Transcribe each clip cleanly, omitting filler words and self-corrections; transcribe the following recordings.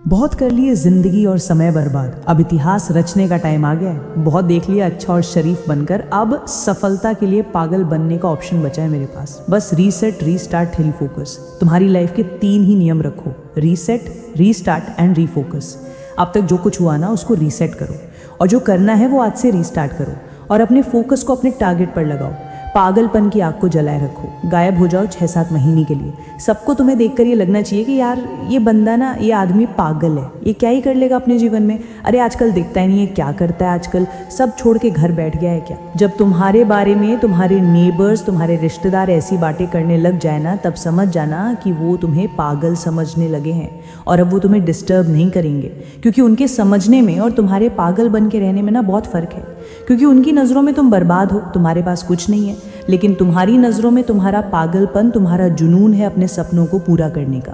बहुत कर लिए जिंदगी और समय बर्बाद, अब इतिहास रचने का टाइम आ गया है। बहुत देख लिया अच्छा और शरीफ बनकर, अब सफलता के लिए पागल बनने का ऑप्शन बचा है मेरे पास। बस रीसेट, रीस्टार्ट, रीफोकस। तुम्हारी लाइफ के 3 ही नियम रखो: रीसेट, रीस्टार्ट एंड रीफोकस। अब तक जो कुछ हुआ ना उसको रीसेट करो, और जो करना है वो आज से रीस्टार्ट करो, और अपने फोकस को अपने टारगेट पर लगाओ। पागलपन की आग को जलाए रखो, गायब हो जाओ 6-7 महीने के लिए। सबको तुम्हें देखकर ये लगना चाहिए कि यार ये बंदा ना, ये आदमी पागल है, ये क्या ही कर लेगा अपने जीवन में। अरे आजकल दिखता ही नहीं है, क्या करता है आजकल, सब छोड़ के घर बैठ गया है क्या। जब तुम्हारे बारे में तुम्हारे नेबर्स, तुम्हारे रिश्तेदार ऐसी बातें करने लग जाए ना, तब समझ जाना कि वो तुम्हें पागल समझने लगे हैं, और अब वो तुम्हें डिस्टर्ब नहीं करेंगे, क्योंकि उनके समझने में और तुम्हारे पागल बन के रहने में ना बहुत फ़र्क है। क्योंकि उनकी नज़रों में तुम बर्बाद हो, तुम्हारे पास कुछ नहीं है, लेकिन तुम्हारी नज़रों में तुम्हारा पागलपन, तुम्हारा जुनून है अपने सपनों को पूरा करने का।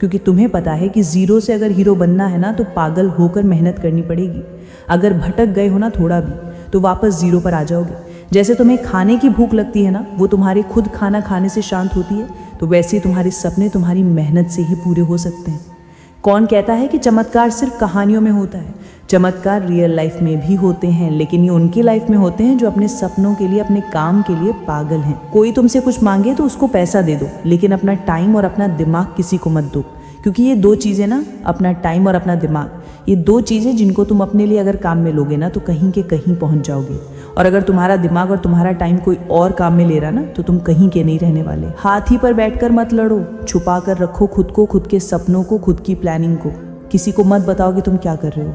क्योंकि तुम्हें पता है कि ज़ीरो से अगर हीरो बनना है ना, तो पागल होकर मेहनत करनी पड़ेगी। अगर भटक गए हो ना थोड़ा भी, तो वापस ज़ीरो पर आ जाओगे। जैसे तुम्हें खाने की भूख लगती है ना, वो तुम्हारे खुद खाना खाने से शांत होती है, तो वैसे ही तुम्हारे सपने तुम्हारी मेहनत से ही पूरे हो सकते हैं। कौन कहता है कि चमत्कार सिर्फ कहानियों में होता है? चमत्कार रियल लाइफ में भी होते हैं, लेकिन ये उनकी लाइफ में होते हैं जो अपने सपनों के लिए, अपने काम के लिए पागल हैं। कोई तुमसे कुछ मांगे तो उसको पैसा दे दो, लेकिन अपना टाइम और अपना दिमाग किसी को मत दो। क्योंकि ये 2 चीज़ें ना, अपना टाइम और अपना दिमाग, ये 2 चीज़ें जिनको तुम अपने लिए अगर काम में लोगे ना, तो कहीं के कहीं पहुंच जाओगे। और अगर तुम्हारा दिमाग और तुम्हारा टाइम कोई और काम में ले रहा ना, तो तुम कहीं के नहीं रहने वाले। हाथी पर बैठकर मत लड़ो, छुपा कर रखो खुद को, खुद के सपनों को, खुद की प्लानिंग को। किसी को मत बताओ कि तुम क्या कर रहे हो।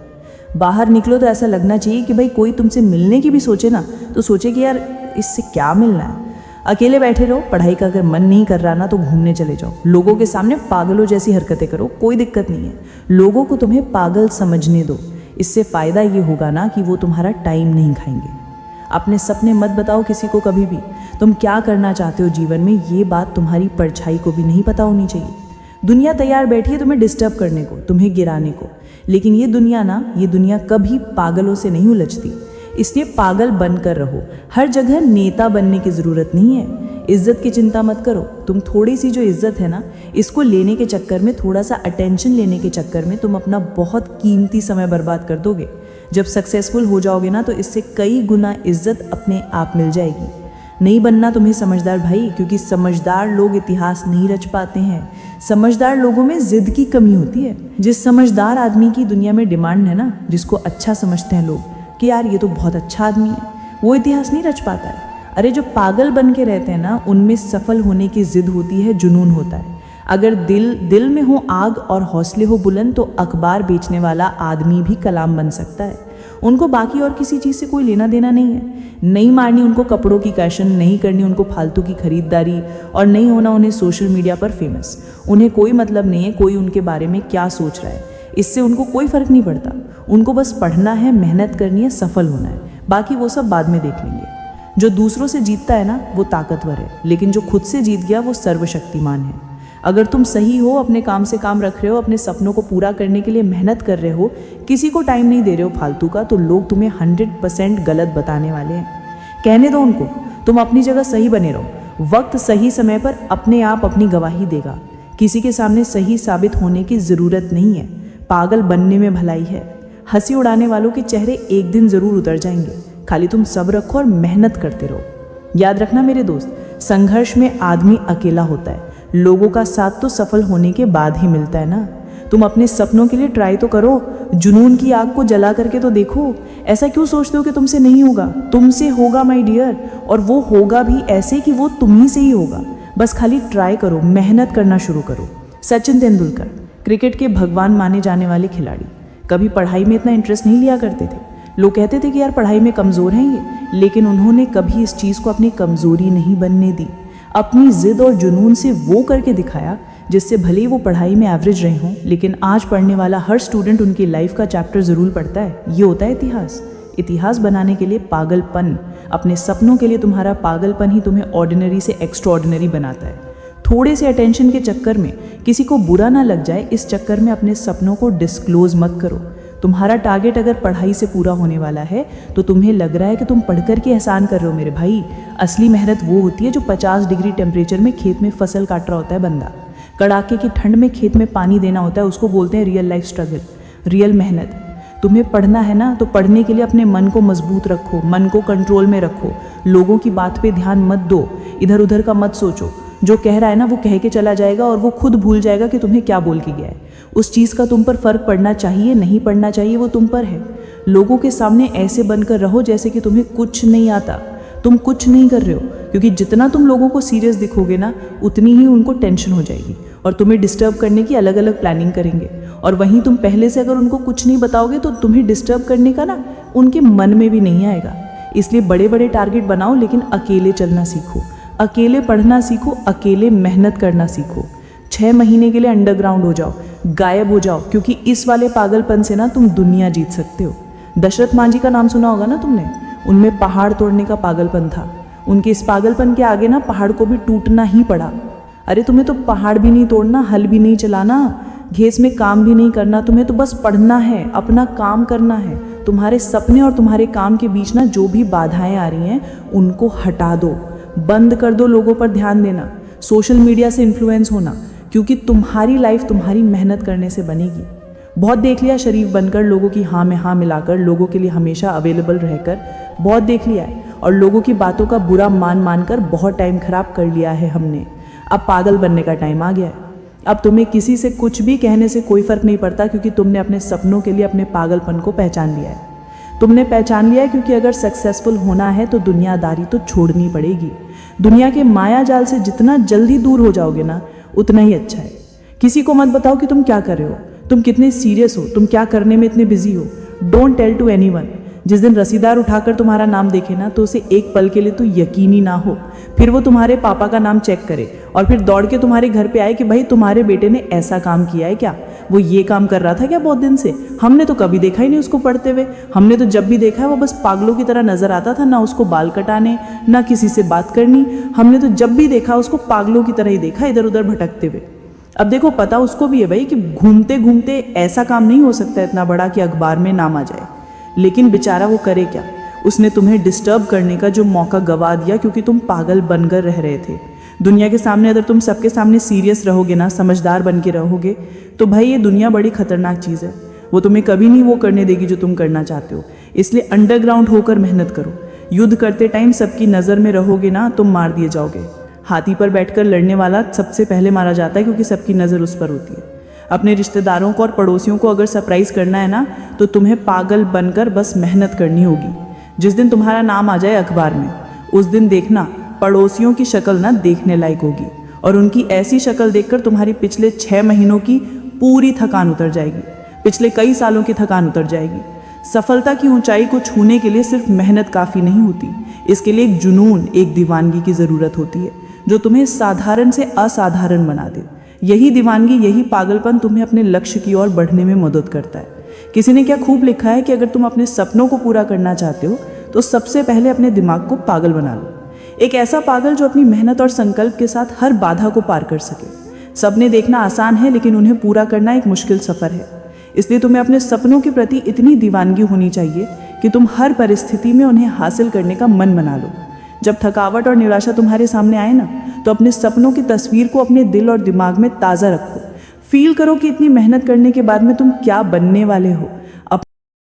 बाहर निकलो तो ऐसा लगना चाहिए कि भाई कोई तुमसे मिलने की भी सोचे ना, तो सोचे कि यार इससे क्या मिलना है। अकेले बैठे रहो, पढ़ाई का अगर मन नहीं कर रहा ना, तो घूमने चले जाओ। लोगों के सामने पागलों जैसी हरकतें करो, कोई दिक्कत नहीं है। लोगों को तुम्हें पागल समझने दो। इससे फ़ायदा ये होगा ना कि वो तुम्हारा टाइम नहीं खाएंगे। अपने सपने मत बताओ किसी को कभी भी। तुम क्या करना चाहते हो जीवन में, ये बात तुम्हारी परछाई को भी नहीं पता होनी चाहिए। दुनिया तैयार बैठी है तुम्हें डिस्टर्ब करने को, तुम्हें गिराने को, लेकिन ये दुनिया कभी पागलों से नहीं उलझती। इसलिए पागल बनकर रहो। हर जगह नेता बनने की ज़रूरत नहीं है। इज्जत की चिंता मत करो। तुम थोड़ी सी जो इज्जत है ना, इसको लेने के चक्कर में, थोड़ा सा अटेंशन लेने के चक्कर में तुम अपना बहुत कीमती समय बर्बाद कर दोगे। जब सक्सेसफुल हो जाओगे ना, तो इससे कई गुना इज्जत अपने आप मिल जाएगी। नहीं बनना तुम्हें समझदार भाई, क्योंकि समझदार लोग इतिहास नहीं रच पाते हैं। समझदार लोगों में जिद की कमी होती है। जिस समझदार आदमी की दुनिया में डिमांड है ना, जिसको अच्छा समझते हैं लोग कि यार ये तो बहुत अच्छा आदमी है, वो इतिहास नहीं रच पाता है। अरे जो पागल बन के रहते हैं ना, उनमें सफल होने की जिद होती है, जुनून होता है। अगर दिल में हो आग और हौसले हो बुलंद, तो अखबार बेचने वाला आदमी भी कलाम बन सकता है। उनको बाकी और किसी चीज़ से कोई लेना देना नहीं है। नहीं मारनी उनको कपड़ों की फैशन, नहीं करनी उनको फालतू की खरीदारी, और नहीं होना उन्हें सोशल मीडिया पर फेमस। उन्हें कोई मतलब नहीं है कोई उनके बारे में क्या सोच रहा है, इससे उनको कोई फ़र्क नहीं पड़ता। उनको बस पढ़ना है, मेहनत करनी है, सफल होना है, बाकी वो सब बाद में देख लेंगे। जो दूसरों से जीतता है ना, वो ताकतवर है, लेकिन जो खुद से जीत गया वो सर्वशक्तिमान है। अगर तुम सही हो, अपने काम से काम रख रहे हो, अपने सपनों को पूरा करने के लिए मेहनत कर रहे हो, किसी को टाइम नहीं दे रहे हो फालतू का, तो लोग तुम्हें 100% गलत बताने वाले हैं। कहने दो उनको, तुम अपनी जगह सही बने रहो। वक्त सही समय पर अपने आप अपनी गवाही देगा। किसी के सामने सही साबित होने की ज़रूरत नहीं है। पागल बनने में भलाई है। हंसी उड़ाने वालों के चेहरे एक दिन ज़रूर उतर जाएंगे। खाली तुम सब्र रखो और मेहनत करते रहो। याद रखना मेरे दोस्त, संघर्ष में आदमी अकेला होता है। लोगों का साथ तो सफल होने के बाद ही मिलता है ना। तुम अपने सपनों के लिए ट्राई तो करो, जुनून की आग को जला करके तो देखो। ऐसा क्यों सोचते हो कि तुमसे नहीं होगा? तुमसे होगा माय डियर, और वो होगा भी ऐसे कि वो तुम्ही से ही होगा। बस खाली ट्राई करो, मेहनत करना शुरू करो। सचिन तेंदुलकर, क्रिकेट के भगवान माने जाने वाले खिलाड़ी, कभी पढ़ाई में इतना इंटरेस्ट नहीं लिया करते थे। लोग कहते थे कि यार पढ़ाई में कमज़ोर हैं ये, लेकिन उन्होंने कभी इस चीज़ को अपनी कमज़ोरी नहीं बनने दी। अपनी जिद और जुनून से वो करके दिखाया, जिससे भले ही वो पढ़ाई में एवरेज रहे हों, लेकिन आज पढ़ने वाला हर स्टूडेंट उनकी लाइफ का चैप्टर ज़रूर पढ़ता है। ये होता है इतिहास। इतिहास बनाने के लिए पागलपन, अपने सपनों के लिए तुम्हारा पागलपन ही तुम्हें ऑर्डिनरी से एक्स्ट्राऑर्डिनरी बनाता है। थोड़े से अटेंशन के चक्कर में किसी को बुरा ना लग जाए, इस चक्कर में अपने सपनों को डिस्क्लोज मत करो। तुम्हारा टारगेट अगर पढ़ाई से पूरा होने वाला है, तो तुम्हें लग रहा है कि तुम पढ़कर के एहसान कर रहे हो मेरे भाई। असली मेहनत वो होती है जो 50 डिग्री टेम्परेचर में खेत में फसल काट रहा होता है बंदा। कड़ाके की ठंड में खेत में पानी देना होता है, उसको बोलते हैं रियल लाइफ स्ट्रगल, रियल मेहनत। तुम्हें पढ़ना है ना, तो पढ़ने के लिए अपने मन को मजबूत रखो, मन को कंट्रोल में रखो, लोगों की बात पे ध्यान मत दो, इधर उधर का मत सोचो। जो कह रहा है ना वो कह के चला जाएगा और वो खुद भूल जाएगा कि तुम्हें क्या बोल के गया है। उस चीज़ का तुम पर फर्क पड़ना चाहिए नहीं पड़ना चाहिए वो तुम पर है। लोगों के सामने ऐसे बनकर रहो जैसे कि तुम्हें कुछ नहीं आता, तुम कुछ नहीं कर रहे हो, क्योंकि जितना तुम लोगों को सीरियस दिखोगे ना उतनी ही उनको टेंशन हो जाएगी और तुम्हें डिस्टर्ब करने की अलग अलग प्लानिंग करेंगे। और वहीं तुम पहले से अगर उनको कुछ नहीं बताओगे तो तुम्हें डिस्टर्ब करने का ना उनके मन में भी नहीं आएगा। इसलिए बड़े बड़े टारगेट बनाओ लेकिन अकेले चलना सीखो, अकेले पढ़ना सीखो, अकेले मेहनत करना सीखो। 6 महीने के लिए अंडरग्राउंड हो जाओ, गायब हो जाओ, क्योंकि इस वाले पागलपन से ना तुम दुनिया जीत सकते हो। दशरथ मांझी का नाम सुना होगा ना तुमने, उनमें पहाड़ तोड़ने का पागलपन था। उनके इस पागलपन के आगे ना पहाड़ को भी टूटना ही पड़ा। अरे तुम्हें तो पहाड़ भी नहीं तोड़ना, हल भी नहीं चलाना, घेस में काम भी नहीं करना, तुम्हें तो बस पढ़ना है, अपना काम करना है। तुम्हारे सपने और तुम्हारे काम के बीच ना जो भी बाधाएं आ रही हैं उनको हटा दो, बंद कर दो लोगों पर ध्यान देना, सोशल मीडिया से इन्फ्लुएंस होना, क्योंकि तुम्हारी लाइफ तुम्हारी मेहनत करने से बनेगी। बहुत देख लिया शरीफ बनकर, लोगों की हाँ में हाँ मिलाकर, लोगों के लिए हमेशा अवेलेबल रहकर, बहुत देख लिया है। और लोगों की बातों का बुरा मान कर बहुत टाइम खराब कर लिया है हमने। अब पागल बनने का टाइम आ गया है। अब तुम्हें किसी से कुछ भी कहने से कोई फर्क नहीं पड़ता, क्योंकि तुमने अपने सपनों के लिए अपने पागलपन को पहचान लिया है। तुमने पहचान लिया है, क्योंकि अगर सक्सेसफुल होना है तो दुनियादारी तो छोड़नी पड़ेगी। दुनिया के माया जाल से जितना जल्दी दूर हो जाओगे ना उतना ही अच्छा है। किसी को मत बताओ कि तुम क्या कर रहे हो, तुम कितने सीरियस हो, तुम क्या करने में इतने बिजी हो। Don't tell to anyone. जिस दिन रसीदार उठाकर तुम्हारा नाम देखे ना तो उसे एक पल के लिए तो यकीन ही ना हो, फिर वो तुम्हारे पापा का नाम चेक करे और फिर दौड़ के तुम्हारे घर पे आए कि भाई तुम्हारे बेटे ने ऐसा काम किया है क्या, वो ये काम कर रहा था क्या बहुत दिन से, हमने तो कभी देखा ही नहीं उसको पढ़ते हुए, हमने तो जब भी देखा है वो बस पागलों की तरह नजर आता था, ना उसको बाल कटाने ना किसी से बात करनी, हमने तो जब भी देखा उसको पागलों की तरह ही देखा, इधर उधर भटकते हुए। अब देखो पता उसको भी है भाई कि घूमते घूमते ऐसा काम नहीं हो सकता इतना बड़ा कि अखबार में नाम आ जाए, लेकिन बेचारा वो करे क्या, उसने तुम्हें डिस्टर्ब करने का जो मौका गवा दिया क्योंकि तुम पागल बनकर रह रहे थे। दुनिया के सामने अगर तुम सबके सामने सीरियस रहोगे ना, समझदार बन के रहोगे, तो भाई ये दुनिया बड़ी खतरनाक चीज़ है, वो तुम्हें कभी नहीं वो करने देगी जो तुम करना चाहते हो। इसलिए अंडरग्राउंड होकर मेहनत करो। युद्ध करते टाइम सबकी नज़र में रहोगे ना तुम मार दिए जाओगे। हाथी पर बैठकर लड़ने वाला सबसे पहले मारा जाता है क्योंकि सबकी नज़र उस पर होती है। अपने रिश्तेदारों को और पड़ोसियों को अगर सरप्राइज करना है ना तो तुम्हें पागल बनकर बस मेहनत करनी होगी। जिस दिन तुम्हारा नाम आ जाए अखबार में उस दिन देखना पड़ोसियों की शक्ल ना देखने लायक होगी और उनकी ऐसी शक्ल देखकर तुम्हारी पिछले 6 महीनों की पूरी थकान उतर जाएगी, पिछले कई सालों की थकान उतर जाएगी। सफलता की ऊंचाई को छूने के लिए सिर्फ मेहनत काफ़ी नहीं होती, इसके लिए एक जुनून, एक दीवानगी की ज़रूरत होती है जो तुम्हें साधारण से असाधारण बना दे। यही दीवानगी, यही पागलपन तुम्हें अपने लक्ष्य की ओर बढ़ने में मदद करता है। किसी ने क्या खूब लिखा है कि अगर तुम अपने सपनों को पूरा करना चाहते हो तो सबसे पहले अपने दिमाग को पागल बना लो। एक ऐसा पागल जो अपनी मेहनत और संकल्प के साथ हर बाधा को पार कर सके। सपने देखना आसान है लेकिन उन्हें पूरा करना एक मुश्किल सफ़र है। इसलिए तुम्हें अपने सपनों के प्रति इतनी दीवानगी होनी चाहिए कि तुम हर परिस्थिति में उन्हें हासिल करने का मन बना लो। जब थकावट और निराशा तुम्हारे सामने आए ना तो अपने सपनों की तस्वीर को अपने दिल और दिमाग में ताज़ा रखो। फील करो कि इतनी मेहनत करने के बाद में तुम क्या बनने वाले हो।